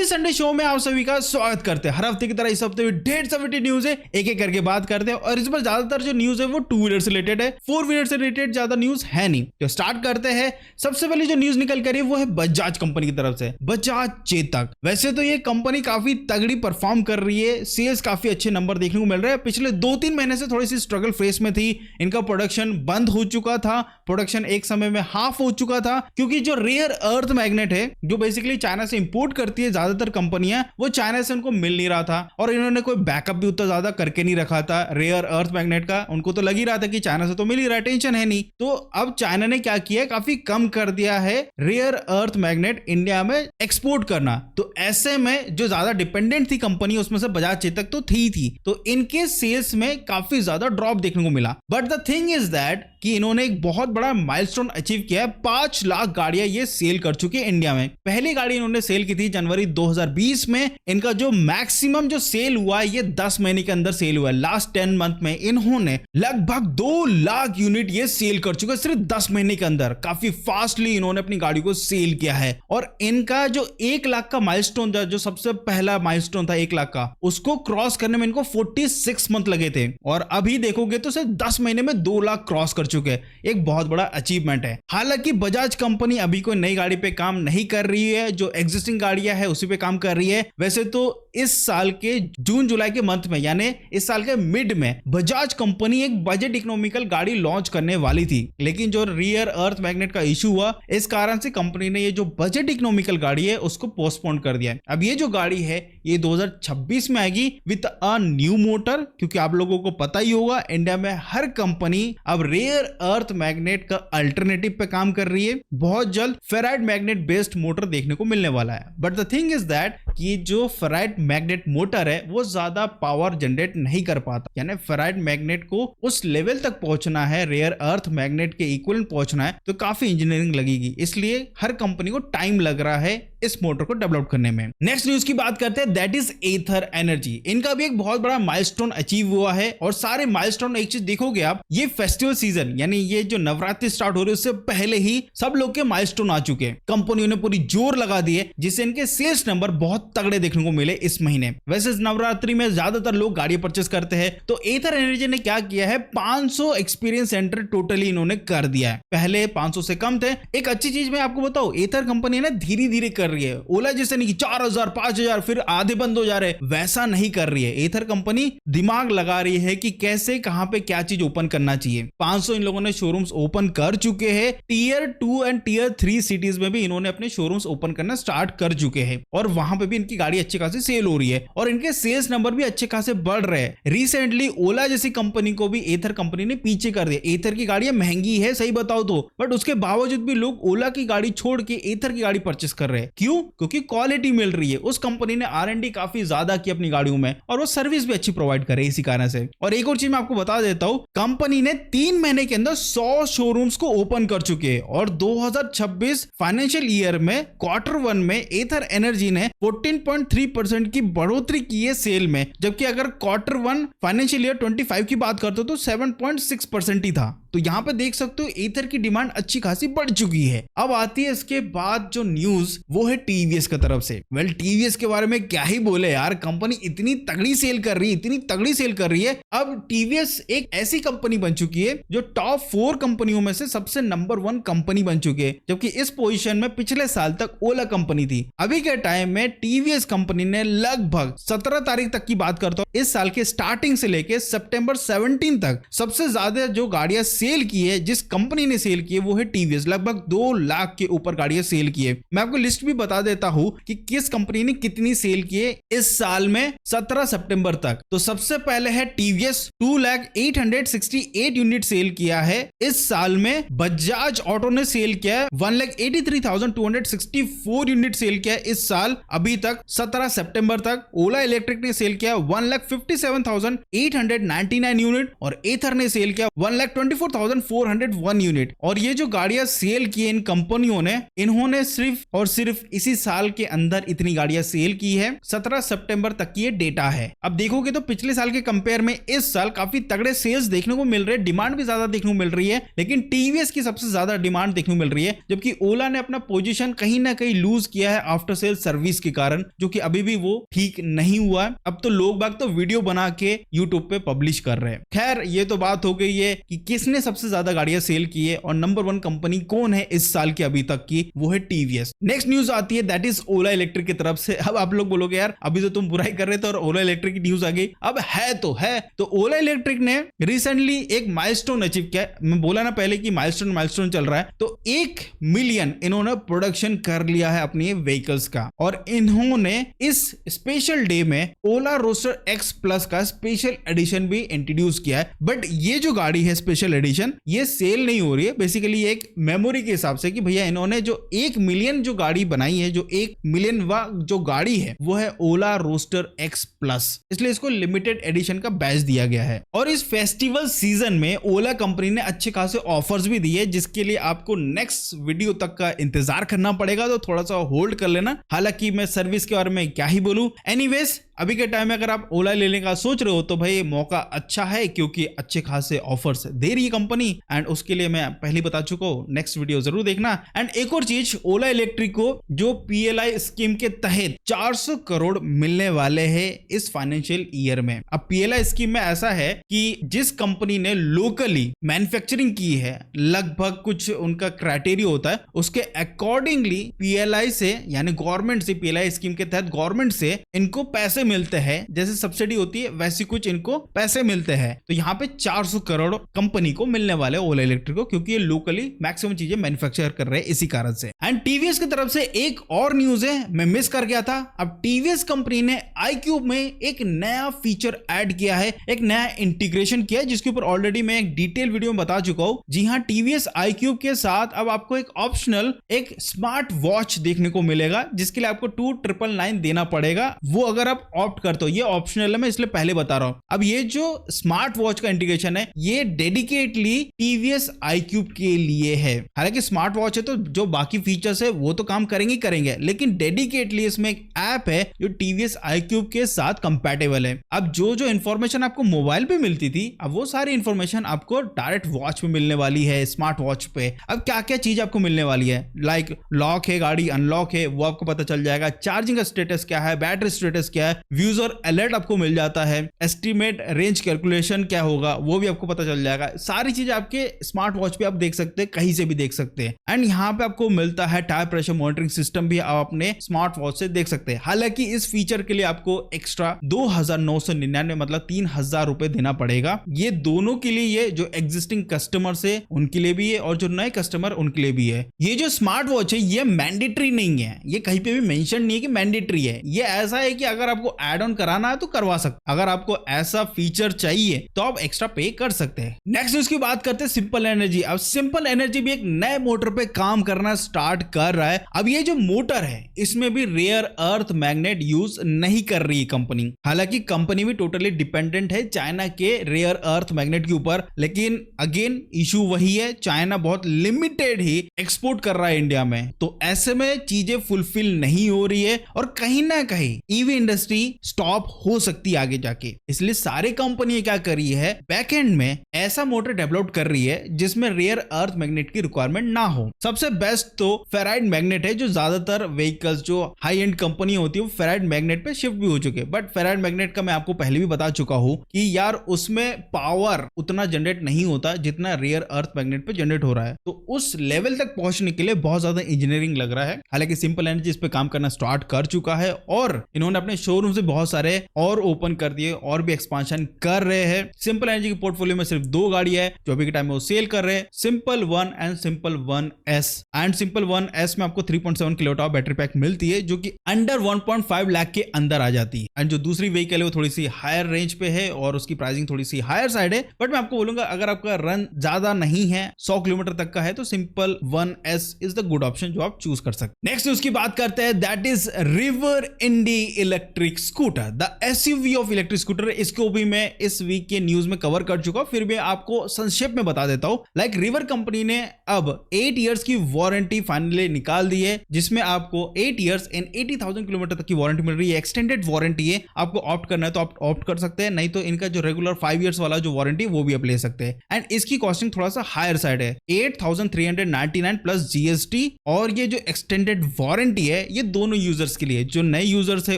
Movie Sunday show में आप सभी का स्वागत करते हैं। हर हफ्ते की तरह इस हफ्ते भी ढेर सारी न्यूज है, एक एक करके बात करते हैं। और इस पर ज्यादातर जो न्यूज है वो 2 व्हीलर से रिलेटेड है, 4 व्हीलर से रिलेटेड ज्यादा न्यूज है नहीं। तो स्टार्ट करते हैं। सबसे पहले जो न्यूज निकल कर है वो है बजाज कंपनी की तरफ से, बजाज चेतक। वैसे तो ये कंपनी काफी तगड़ी परफॉर्म कर रही है, सेल्स काफी अच्छे नंबर देखने को मिल रहे हैं। पिछले 2-3 महीने से थोड़ी सी स्ट्रगल फेस में थी, इनका प्रोडक्शन बंद हो चुका था, प्रोडक्शन एक समय में हाफ हो चुका था, क्योंकि जो रेयर अर्थ मैग्नेट है जो बेसिकली चाइना से इंपोर्ट करती है ज्यादातर कंपनियां, वो चाइना से उनको मिल नहीं रहा था और इन्होंने कोई बैकअप भी उतना ज्यादा करके नहीं रखा था रेयर अर्थ मैग्नेट का। उनको तो लग ही रहा था कि चाइना से तो मिल ही रहा है, टेंशन है नहीं। तो अब चाइना ने क्या किया, काफी कम कर दिया है रेयर अर्थ मैग्नेट इंडिया में एक्सपोर्ट करना। तो ऐसे में जो ज्यादा डिपेंडेंट थी कंपनी उसमें से बजाज चेतक तो थी, तो इनके सेल्स में काफी ज्यादा ड्रॉप देखने को मिला। But the thing is that कि इन्होंने एक बहुत बड़ा माइलस्टोन अचीव किया है। 5 लाख गाड़ियां ये सेल कर चुके हैं इंडिया में। पहली गाड़ी इन्होंने सेल की थी जनवरी 2020 में। इनका जो मैक्सिमम जो सेल हुआ है ये 10 महीने के अंदर सेल हुआ है। लास्ट 10 मंथ में इन्होंने लगभग 2 लाख यूनिट ये सेल कर चुके हैं सिर्फ 10 महीने के अंदर। काफी फास्टली इन्होंने अपनी गाड़ी को सेल किया है। और इनका जो 1 लाख का माइलस्टोन था, जो सबसे पहला माइलस्टोन था 1 लाख का, उसको क्रॉस करने में इनको 46 मंथ लगे थे। और अभी देखोगे तो सिर्फ 10 महीने में 2 लाख क्रॉस कर चुके हैं। एक बहुत बड़ा अचीवमेंट है। हालांकि बजाज कंपनी अभी कोई नई गाड़ी पे काम नहीं कर रही है, जो एग्जिस्टिंग गाड़ियां है उसी पे काम कर रही है। वैसे तो इस साल के जून जुलाई के मंथ में, यानी इस साल के मिड में, बजाज कंपनी एक बजट इकोनॉमिकल गाड़ी लॉन्च करने वाली थी, लेकिन जो रियर अर्थ मैग्नेट का इशू हुआ, इस कारण से कंपनी ने ये जो बजट इकोनॉमिकल गाड़ी है उसको पोस्टपोन कर दिया। अब ये जो गाड़ी है ये 2026 में आएगी विद अ न्यू मोटर, क्योंकि आप लोगों को पता ही होगा इंडिया में हर कंपनी अब रेयर अर्थ मैग्नेट का अल्टरनेटिव पे काम कर रही है। बहुत जल्द फेराइट मैग्नेट बेस्ड मोटर देखने को मिलने वाला है। But the thing is that कि जो फेराइट मैग्नेट मोटर है वो ज्यादा पावर जनरेट नहीं कर पाता, यानी फेराइट मैग्नेट को उस लेवल तक पहुंचना है, रेयर अर्थ मैग्नेट के इक्वल पहुंचना है, तो काफी इंजीनियरिंग लगेगी। इसलिए हर कंपनी को टाइम लग रहा है इस मोटर को डेवलप करने में। नेक्स्ट न्यूज की बात करते हैं, दैट इज एथर एनर्जी। इनका भी एक बहुत बड़ा माइलस्टोन अचीव हुआ है। और सारे माइलस्टोन, एक चीज देखोगे आप, ये फेस्टिवल सीजन यानी ये जो नवरात्रि स्टार्ट हो रही है उससे पहले ही सब लोग के माइलस्टोन आ चुके हैं। कंपनियों ने पूरी जोर लगा दी है जिससे इनके सेल्स नंबर बहुत तगड़े देखने को मिले इस महीने। वैसे नवरात्रि में ज्यादातर लोग गाड़ी परचेस करते हैं, तो एथर एनर्जी ने क्या किया है, 500 एक्सपीरियंस सेंटर टोटली इन्होंने कर दिया है। पहले 500 से कम थे। एक अच्छी चीज मैं आपको बताऊं, एथर कंपनी ना धीरे धीरे कर रही है। ओला जैसे नहीं कि 4000 5000 फिर आधे बंद हो जा रहे, वैसा नहीं कर रही है। एथर कंपनी दिमाग लगा रही है कि कैसे कहां पे क्या चीज ओपन करना चाहिए। 500 इन लोगों ने शोरूम्स ओपन कर चुके हैं। टियर 2 एंड टियर 3 सिटीज में भी इन्होंने अपने शोरूम्स ओपन करना स्टार्ट कर चुके हैं और वहां पे भी इनकी गाड़ी अच्छी खासी सेल हो रही है और इनके सेल्स नंबर भी अच्छे खासे बढ़ रहे हैं। रिसेंटली ओला जैसी कंपनी को भी एथर कंपनी ने पीछे कर दिया। एथर की गाड़ियां महंगी है सही बताओ तो, बट उसके बावजूद भी लोग ओला की गाड़ी छोड़ के एथर की गाड़ी परचेस कर रहे हैं। क्यों? क्योंकि क्वालिटी मिल रही है। उस कंपनी ने R&D काफी ज्यादा की अपनी गाड़ियों में और वो सर्विस भी अच्छी प्रोवाइड करे इसी कारण से। और एक और चीज मैं आपको बता देता हूं, कंपनी ने 3 महीने के अंदर 100 शोरूम्स को ओपन कर चुके हैं और 2026 फाइनेंशियल ईयर में Q1 में एथर एनर्जी ने 14.3% की बढ़ोतरी की है सेल में, जबकि अगर Q1 फाइनेंशियल ईयर 25 की बात करते हो तो 7.6% ही था। तो यहां पे देख सकते हो एथर की डिमांड अच्छी खासी बढ़ चुकी है। अब आती है इसके बाद जो न्यूज, वो है टीवीएस की तरफ से। वेल टीवीएस के बारे में क्या ही बोले यार, कंपनी इतनी तगड़ी सेल कर रही है, इतनी तगड़ी सेल कर रही है। अब टीवीएस एक ऐसी कंपनी बन चुकी है जो टॉप 4 कंपनियों में से सबसे नंबर 1 कंपनी बन चुकी है, जबकि इस पोजीशन में पिछले साल तक ओला कंपनी थी। अभी के टाइम में टीवीएस कंपनी ने लगभग 17 तारीख तक की बात करता हूं, इस साल के स्टार्टिंग से लेके सितंबर 17 तक सबसे ज्यादा जो गाड़ियां सेल की है, जिस कंपनी ने सेल की है वो है टीवीएस। लगभग 2 लाख के ऊपर गाड़ियां सेल की है। मैं आपको लिस्ट भी बता देता हूं कि किस कंपनी ने कितनी सेल की है इस साल में 17 सितंबर तक। तो सबसे पहले है टीवीएस, 2,868 यूनिट सेल किया है इस साल में। बजाज ऑटो ने सेल किया है 1,83,264 यूनिट सेल किया है इस साल अभी तक 17 सितंबर तक। ओला इलेक्ट्रिक ने सेल किया 1,57,899 यूनिट और एथर ने सेल किया 1,24,000 4401 यूनिट। और ये जो गाड़ियां सेल की इन कंपनियों ने, इन्होंने सिर्फ और सिर्फ इसी साल के अंदर इतनी गाड़ियां सेल की है। 17 सितंबर तक की ये डेटा है। अब देखोगे तो पिछले साल के कंपेयर में इस साल काफी तगड़े सेल्स देखने को मिल रहे हैं, डिमांड भी ज्यादा देखने को मिल रही है, लेकिन टीवीएस की सबसे ज्यादा डिमांड देखने को मिल रही है, जबकि ओला ने अपना पोजीशन कहीं ना कहीं लूज किया है आफ्टर सेल सर्विस के कारण, जो कि अभी भी वो ठीक नहीं हुआ। अब तो लोग बाग तो वीडियो बना के यूट्यूब पे पब्लिश कर रहे हैं। खैर ये तो बात हो गई है कि किसने सबसे ज्यादा गाड़ियां सेल की है और नंबर 1 कंपनी कौन है इस साल की अभी तक की, वो है टीवीएस। नेक्स्ट न्यूज आती है दैट इज ओला इलेक्ट्रिक की तरफ से। अब आप लोग बोलोगे यार अभी तो तुम बुराई कर रहे थे और ओला इलेक्ट्रिक की न्यूज आ गई। अब है तो ओला इलेक्ट्रिक ने रिसेंटली एक माइलस्टोन अचीव किया। मैं बोला ना पहले कि माइलस्टोन चल रहा है, तो 1 मिलियन इन्होंने प्रोडक्शन कर लिया है अपनी व्हीकल्स का। और इन्होंने इस स्पेशल डे में ओला रोस्टर एक्स प्लस का स्पेशल एडिशन भी इंट्रोड्यूस किया है। बट ये जो गाड़ी है स्पेशल एडिशन, ये सेल नहीं हो रही है, बेसिकली एक मेमोरी के हिसाब से कि भैया इन्होंने जो 1 मिलियन जो गाड़ी बनाई है, जो 1 मिलियन जो गाड़ी है वो है ओला रोस्टर एक्स प्लस, इसलिए इसको लिमिटेड एडिशन का बैच दिया गया है। और इस फेस्टिवल सीजन में ओला कंपनी ने अच्छे खासे ऑफर्स भी दिए, जिसके लिए आपको नेक्स्ट वीडियो तक का इंतजार करना पड़ेगा, तो थोड़ा सा होल्ड कर लेना। हालांकि मैं सर्विस के बारे में क्या ही बोलूं। एनीवेज अभी के टाइम में अगर आप ओला लेने का सोच रहे हो तो भाई मौका अच्छा है, क्योंकि अच्छे खासे ऑफर्स दे रही है कंपनी, एंड उसके लिए मैं पहले बता चुका हूं, नेक्स्ट वीडियो जरूर देखना। एंड एक और चीज, ओला इलेक्ट्रिक को जो पीएलआई स्कीम के तहत 400 करोड़ मिलने वाले हैं इस फाइनेंशियल ईयर में। अब पीएलआई स्कीम में ऐसा है कि जिस कंपनी ने लोकली मैन्युफैक्चरिंग की है, लगभग कुछ उनका क्राइटेरिया होता है, उसके अकॉर्डिंगली पीएलआई से यानी गवर्नमेंट से, पीएलआई स्कीम के तहत गवर्नमेंट से इनको पैसे मिलते हैं, जैसे सब्सिडी होती है वैसी कुछ इनको पैसे मिलते हैं। तो यहाँ पे 400 करोड़ कंपनी को मिलने वाले ओला इलेक्ट्रिक को, क्योंकि ये लोकली मैक्सिमम चीजें मैन्युफैक्चर कर रहे हैं इसी कारण से। एंड टीवीएस की तरफ से एक और न्यूज है, मैं मिस कर गया था। अब टीवीएस कंपनी ने iQube में एक नया फीचर ऐड किया है, एक नया इंटीग्रेशन किया है, जिसके ऊपर ऑलरेडी मैं एक डिटेल वीडियो में बता चुका हूं। जी हाँ, टीवीएस iQube के साथ अब आपको एक ऑप्शनल एक स्मार्ट वॉच देखने को मिलेगा, जिसके लिए आपको 2999 देना पड़ेगा। वो अगर आप ऑप्ट करते हो, ये ऑप्शनल है, मैं इसलिए पहले बता रहा हूं। अब ये जो स्मार्ट वॉच का इंटीग्रेशन है, ये डेडिकेटली टीवीएस iQube के लिए है। हालांकि स्मार्ट वॉच है तो जो बाकी फीचर्स है वो तो काम करेंगे, लेकिन डेडिकेटली इसमें एक ऐप है जो टीवीएस iQube के साथ कंपैटिबल है। अब जो इंफॉर्मेशन आपको मोबाइल पे मिलती थी, अब वो सारी इंफॉर्मेशन आपको डायरेक्ट वॉच पे मिलने वाली है, स्मार्ट वॉच पे। अब क्या क्या चीज आपको मिलने वाली है, लाइक लॉक है, गाड़ी अनलॉक है, वो आपको पता चल जाएगा। चार्जिंग का स्टेटस क्या है, बैटरी स्टेटस क्या है, व्यूज और अलर्ट आपको मिल जाता है। एस्टिमेट रेंज कैलकुलेशन क्या होगा वो भी आपको पता चल जाएगा। सारी चीजें आपके स्मार्ट वॉच पे आप देख सकते हैं, कहीं से भी देख सकते हैं। एंड यहाँ पे आपको मिलता है टायर प्रेशर मॉनिटरिंग सिस्टम भी, आप अपने स्मार्ट वॉच से देख सकते हैं। हालांकि इस फीचर के लिए आपको एक्स्ट्रा 2999 मतलब 3000 रुपए देना पड़ेगा। ये दोनों के लिए, ये जो एग्जिस्टिंग कस्टमर है उनके लिए भी है और जो नए कस्टमर उनके लिए भी है। ये जो स्मार्ट वॉच है ये मैंडेटरी नहीं है, ये कहीं पे भी मेंशन नहीं है कि मैंडेटरी है। ये ऐसा है कि अगर आपको एड ऑन कराना है तो करवा सकते, अगर आपको ऐसा फीचर चाहिए तो आप एक्स्ट्रा पे कर सकते हैं। नेक्स्ट न्यूज की बात करते हैं सिंपल एनर्जी। अब सिंपल एनर्जी भी एक नए मोटर पे काम करना स्टार्ट कर रहा है। अब ये जो मोटर है इसमें भी रेयर अर्थ मैग्नेट यूज नहीं कर रही है कंपनी। हालांकि कंपनी भी टोटली डिपेंडेंट है चाइना के रेयर अर्थ मैग्नेट के ऊपर, लेकिन अगेन इशू वही है, चाइना बहुत लिमिटेड ही एक्सपोर्ट कर रहा है इंडिया में। तो ऐसे में चीजें फुलफिल नहीं हो रही है और कहीं ना कहीं ईवी इंडस्ट्री स्टॉप हो सकती है आगे जाके। इसलिए सारी कंपनी क्या कर रही है, बैकएंड में ऐसा मोटर डेवलप कर रही है जिसमें रेयर अर्थ मैग्नेट की रिक्वायरमेंट ना हो। सबसे बेस्ट तो फेराइड मैग्नेट है, जो ज्यादातर व्हीकल्स जो हाई एंड कंपनी होती है वो फेराइड मैग्नेट पे शिफ्ट भी हो चुके हैं। बट फेराइड मैग्नेट का मैं आपको पहले भी बता चुका हूं कि यार उसमें पावर उतना जनरेट नहीं होता जितना रेयर अर्थ मैग्नेट पे जनरेट हो रहा है। तो उस लेवल तक पहुंचने के लिए बहुत ज्यादा इंजीनियरिंग लग रहा है। हालांकि सिंपल एनर्जी इस पे काम करना स्टार्ट कर चुका है और इन्होंने अपने शोरूम से बहुत सारे और ओपन कर दिए और भी एक्सपांशन कर रहे हैं। सिंपल एनर्जी की पोर्टफोलियो में सिर्फ 2 गाड़ी है जो अभी के टाइम में वो सेल कर रहे हैं, simple 1 and simple 1S। And simple 1S में आपको 3.7 किलोवाट आवर बैटरी पैक मिलती है जो कि अंडर 1.5 लाख के अंदर आ जाती है। एंड जो दूसरी व्हीकल है वो थोड़ी सी हायर रेंज पे है और उसकी प्राइसिंग थोड़ी सी हायर साइड है। बट मैं आपको बोलूंगा अगर आपका रन ज्यादा नहीं है, 100 किलोमीटर तक का है, तो simple 1S is the good option जो आप चूज कर सकते हैं। नेक्स्ट उसकी बात करते हैं, that is River Indie electric scooter, the SUV of electric scooter, इसको भी मैं इस वीक के न्यूज में कवर कर चुका, फिर भी आपको संक्षेप में बता देता हूं। लाइक रिवर कंपनी ने अब 8 इयर्स की वारंटी फाइनली निकाल दी है, जिसमें आपको 8 इयर्स एंड 80,000 किलोमीटर तक की वारंटी मिल रही है। एक्सटेंडेड वारंटी है, आपको ऑप्ट करना है तो आप ऑप्ट कर सकते हैं, नहीं तो इनका जो रेगुलर 5 इयर्स वाला जो वारंटी वो भी आप ले सकते हैं। एंड इसकी कॉस्टिंग थोड़ा सा हायर साइड है, 8,399 प्लस जीएसटी। और ये जो एक्सटेंडेड वारंटी है ये दोनों यूजर्स के लिए, जो नए यूजर्स है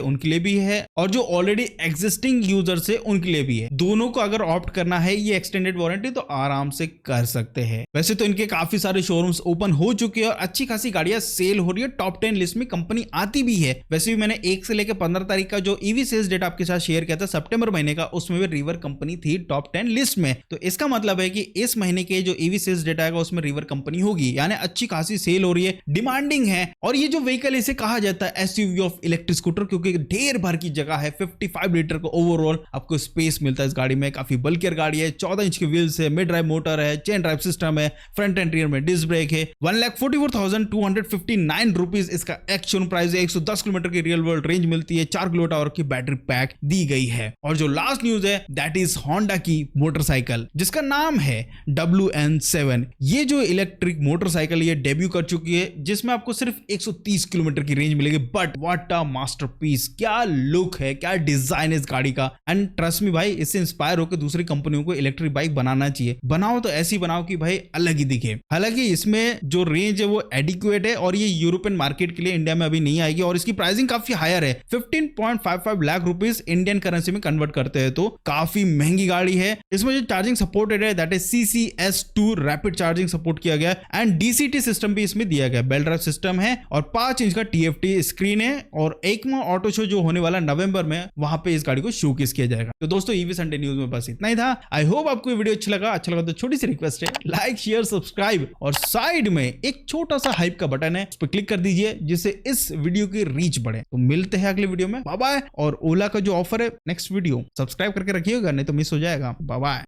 उनके लिए भी है और जो ऑलरेडी एग्जिस्टिंग यूजर्स है उनके लिए भी है। दोनों को अगर ऑप्ट करना है ये एक्सटेंडेड वारंटी तो आराम से कर सकते हैं। वैसे तो इनके काफी सारे शोरूम्स ओपन हो चुके हैं और अच्छी खासी गाड़ियां सेल हो रही है, टॉप 10 लिस्ट में कंपनी आती भी है। वैसे भी मैंने 1 से लेकर 15 तारीख का जो ईवी सेल्स डेटा आपके साथ शेयर किया था सितंबर महीने का, उसमें भी रिवर कंपनी थी टॉप 10 लिस्ट में। तो इसका मतलब है कि इस महीने के जो ईवी सेल्स डेटा आएगा उसमें रिवर कंपनी होगी, यानी अच्छी खासी सेल हो रही है, डिमांडिंग है। और ये जो व्हीकल इसे कहा जाता है एसयूवी ऑफ इलेक्ट्रिक स्कूटर, क्योंकि ढेर भर की जगह है, 55 लीटर का ओवरऑल आपको स्पेस मिलता है इस गाड़ी में। काफी बल्कियर गाड़ी है, 14 इंच के व्हील्स है, मिड ड्राइव मोटर है, चेन ड्राइव सिस्टम है, फ्रंट एंड रियर में डिस्क ब्रेक है। 1,44,259 रुपीज इसका एक्चुअल प्राइस है। 110 किलोमीटर की रियल वर्ल्ड रेंज मिलती है, 4 किलोवाट आवर की बैटरी पैक दी गई है। और जो लास्ट न्यूज है दैट इज होंडा की मोटरसाइकिल जिसका नाम है WN7। ये जो इलेक्ट्रिक मोटरसाइकिल ये डेब्यू कर चुकी है, जिसमें आपको सिर्फ 130 किलोमीटर की रेंज मिलेगी। बट व्हाट अ मास्टरपीस, क्या लुक है, क्या डिजाइन है इस गाड़ी का। एंड ट्रस्ट मी भाई, इससे इंस्पायर होकर दूसरी कंपनियों को इलेक्ट्रिक बाइक बनाना चाहिए। बनाओ तो ऐसी बनाओ कि भाई अलग ही दिखे। हालांकि इसमें जो रेंज है वो एडिक्वेट है और ये यूरोपियन मार्केट के लिए इंडिया में अभी नहीं आएगी और इसकी प्राइसिंग काफी हायर है। 15.55 लाख रुपीस इंडियन करेंसी में कन्वर्ट करते हैं तो काफी महंगी गाड़ी है। इसमें जो चार्जिंग सपोर्टेड है that is CCS2 rapid charging support किया गया एंड DCT सिस्टम भी इसमें दिया गया। बेल ड्राइव सिस्टम है और 5 इंच का TFT स्क्रीन है और EICMA ऑटो शो जो होने वाला नवंबर में, वहां पे इस गाड़ी को शोकेस किया जाएगा। तो दोस्तों ईवी संडे न्यूज में बस इतना ही था। आई होप आपको ये वीडियो अच्छा लगा तो छोटी सी रिक्वेस्ट है, लाइक शेयर सब्सक्राइब और साइड में एक छोटा सा हाइप का बटन है, उस पर क्लिक कर दीजिए जिससे इस वीडियो की रीच बढ़े। तो मिलते हैं अगले वीडियो में, बाय बाय। और ओला का जो ऑफर है नेक्स्ट वीडियो सब्सक्राइब करके रखिएगा, नहीं तो मिस हो जाएगा। Bye bye.